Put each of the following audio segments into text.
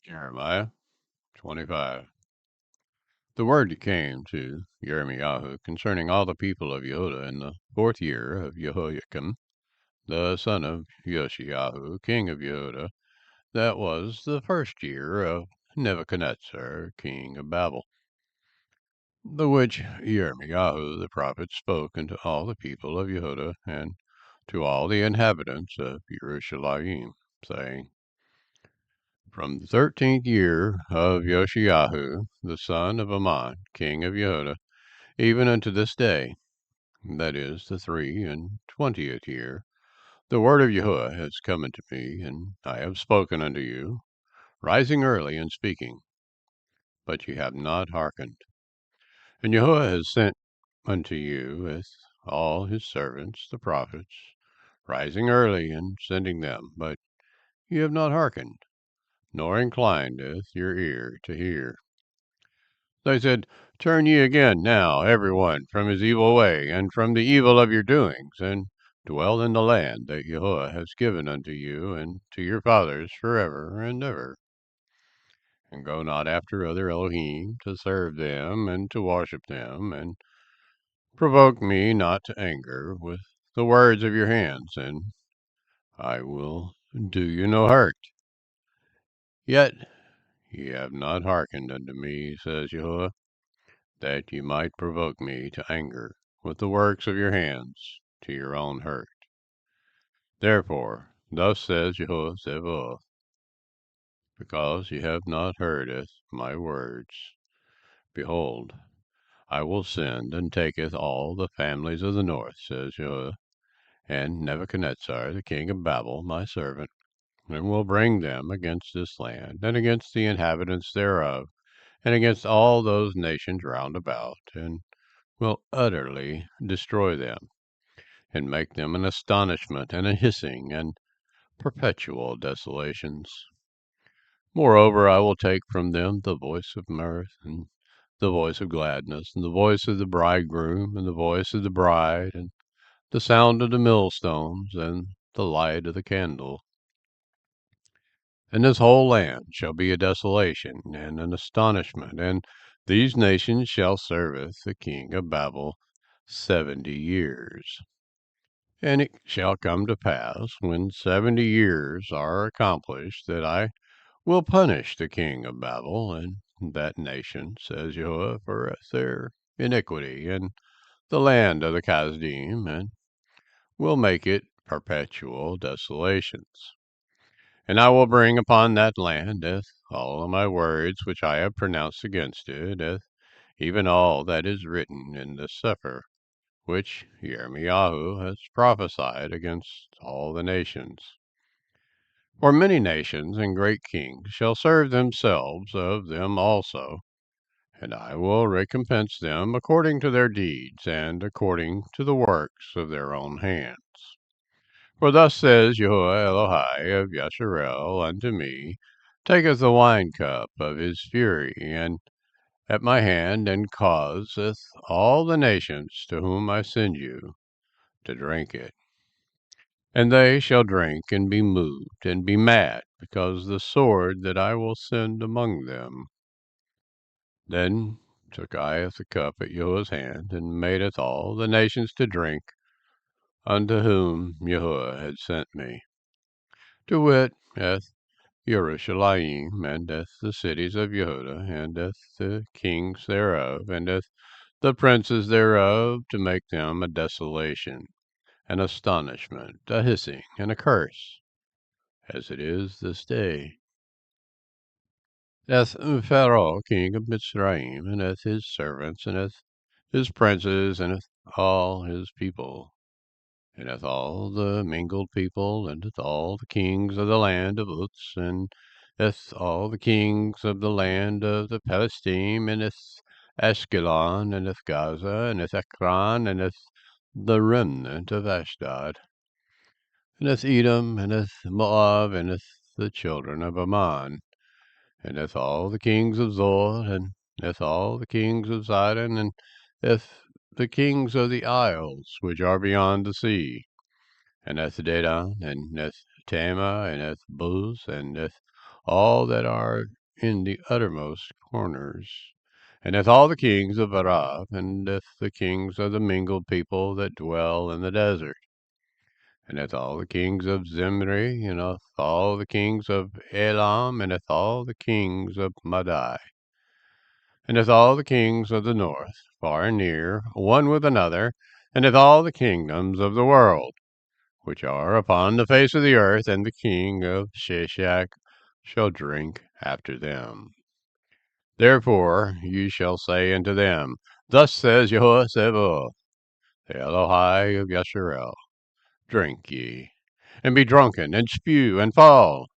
Jeremiah 25. The word came to Yirmeyahu concerning all the people of Yehudah in the 4th year of Jehoiakim, the son of Yoshiyahu, king of Yehudah. That was the 1st year of Nebuchadnezzar, king of Babel. The which Yirmeyahu the prophet spoke unto all the people of Yehudah and to all the inhabitants of Jerusalem, saying, From the 13th year of Yoshiyahu, the son of Ammon, king of Yehudah, even unto this day, that is the 23 year, the word of Yahuwah has come unto me, and I have spoken unto you, rising early and speaking, but ye have not hearkened. And Yahuwah has sent unto you with all his servants, the prophets, rising early and sending them, but ye have not hearkened, nor inclineth your ear to hear. They said, Turn ye again now, every one, from his evil way, and from the evil of your doings, and dwell in the land that Yahuwah has given unto you and to your fathers forever and ever. And go not after other Elohim, to serve them, and to worship them, and provoke me not to anger with the words of your hands, and I will do you no hurt. Yet ye have not hearkened unto me, says Yahuwah, that ye might provoke me to anger with the works of your hands to your own hurt. Therefore, thus says Yahuwah Zebaoth, because ye have not heardeth my words, behold, I will send and taketh all the families of the north, says Yahuwah, and Nebuchadnezzar the king of Babel, my servant, and will bring them against this land, and against the inhabitants thereof, and against all those nations round about, and will utterly destroy them, and make them an astonishment and a hissing and perpetual desolations. Moreover, I will take from them the voice of mirth, and the voice of gladness, and the voice of the bridegroom, and the voice of the bride, and the sound of the millstones, and the light of the candle. And this whole land shall be a desolation and an astonishment, and these nations shall serveth the king of Babel 70 years. And it shall come to pass, when 70 years are accomplished, that I will punish the king of Babel and that nation, says Yahuwah, for their iniquity, and the land of the Chasdim, and will make it perpetual desolations. And I will bring upon that land all of my words which I have pronounced against it, even all that is written in the Cepher, which Yirmeyahu has prophesied against all the nations. For many nations and great kings shall serve themselves of them also, and I will recompense them according to their deeds and according to the works of their own hands. For thus says YAHUAH Elohai of Yasharel unto me, taketh the wine cup of his fury, and at my hand, and causeth all the nations to whom I send you to drink it. And they shall drink and be moved and be mad, because the sword that I will send among them. Then took I the cup at Yahuwah's hand, and madeth all the nations to drink, unto whom Yahuwah had sent me, to wit, Jerusalem, and the cities of Yehudah, and the kings thereof, and the princes thereof, to make them a desolation, an astonishment, a hissing, and a curse, as it is this day. Pharaoh, king of Mitzrayim, and his servants, and his princes, and all his people, and all the mingled people, and all the kings of the land of Uz, and all the kings of the land of the Palestine, and Ashkelon, and Gaza, and Ekron, and the remnant of Ashdod, and Edom, and Moab, and the children of Ammon, and all the kings of Zor, and all the kings of Zidon, and the kings of the isles which are beyond the sea, and Dedan, and Tema, and Buz, and all that are in the uttermost corners, and hath all the kings of Arab, and hath the kings of the mingled people that dwell in the desert, and hath all the kings of Zimri, and hath all the kings of Elam, and hath all the kings of Madai, and hath all the kings of the north, far and near, one with another, and hath all the kingdoms of the world, which are upon the face of the earth, and the king of Sheshach shall drink after them. Therefore ye shall say unto them, Thus says YAHUSHA, the Elohai of Yasharel, Drink ye, and be drunken, and spew, and fall,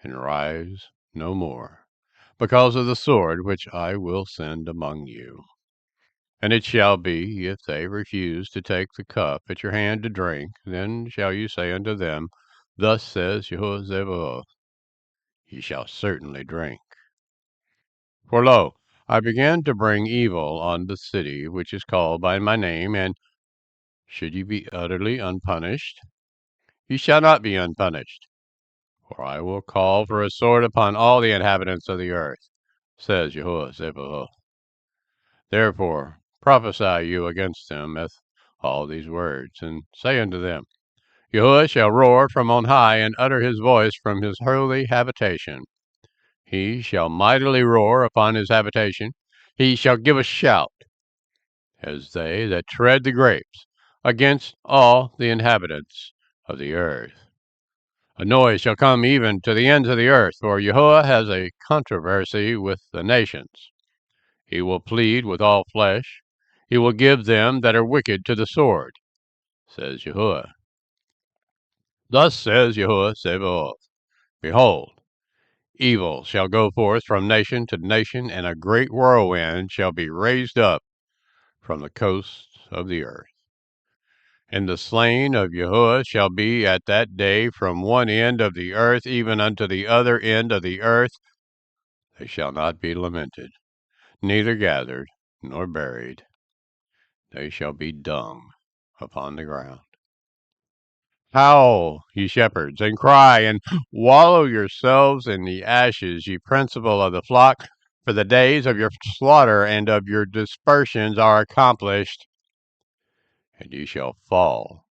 and rise no more, because of the sword which I will send among you. And it shall be, if they refuse to take the cup at your hand to drink, then shall you say unto them, Thus says YAHUSHA, Ye shall certainly drink. For lo, I began to bring evil on the city which is called by my name, and should ye be utterly unpunished? Ye shall not be unpunished. For I will call for a sword upon all the inhabitants of the earth, says YAHUSHA. Therefore prophesy you against them with all these words, and say unto them, YAHUAH shall roar from on high, and utter his voice from his holy habitation. He shall mightily roar upon his habitation. He shall give a shout, as they that tread the grapes, against all the inhabitants of the earth. A noise shall come even to the ends of the earth, for YAHUAH has a controversy with the nations. He will plead with all flesh. He will give them that are wicked to the sword, says YAHUAH. Thus says YAHUAH Sabaoth, Behold, evil shall go forth from nation to nation, and a great whirlwind shall be raised up from the coasts of the earth. And the slain of YAHUAH shall be at that day from one end of the earth even unto the other end of the earth. They shall not be lamented, neither gathered, nor buried. They shall be dung upon the ground. Howl, ye shepherds, and cry, and wallow yourselves in the ashes, ye principal of the flock, for the days of your slaughter and of your dispersions are accomplished, and ye shall fall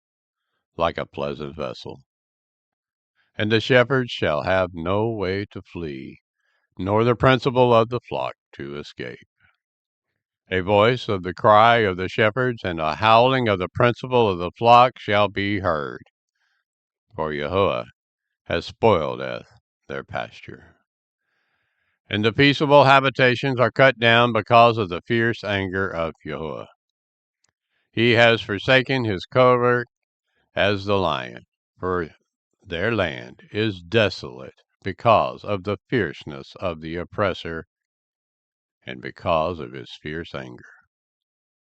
like a pleasant vessel. And the shepherds shall have no way to flee, nor the principal of the flock to escape. A voice of the cry of the shepherds and a howling of the principal of the flock shall be heard, for YAHUAH has spoiled their pasture. And the peaceable habitations are cut down because of the fierce anger of YAHUAH. He has forsaken his covert as the lion, for their land is desolate because of the fierceness of the oppressor and because of his fierce anger.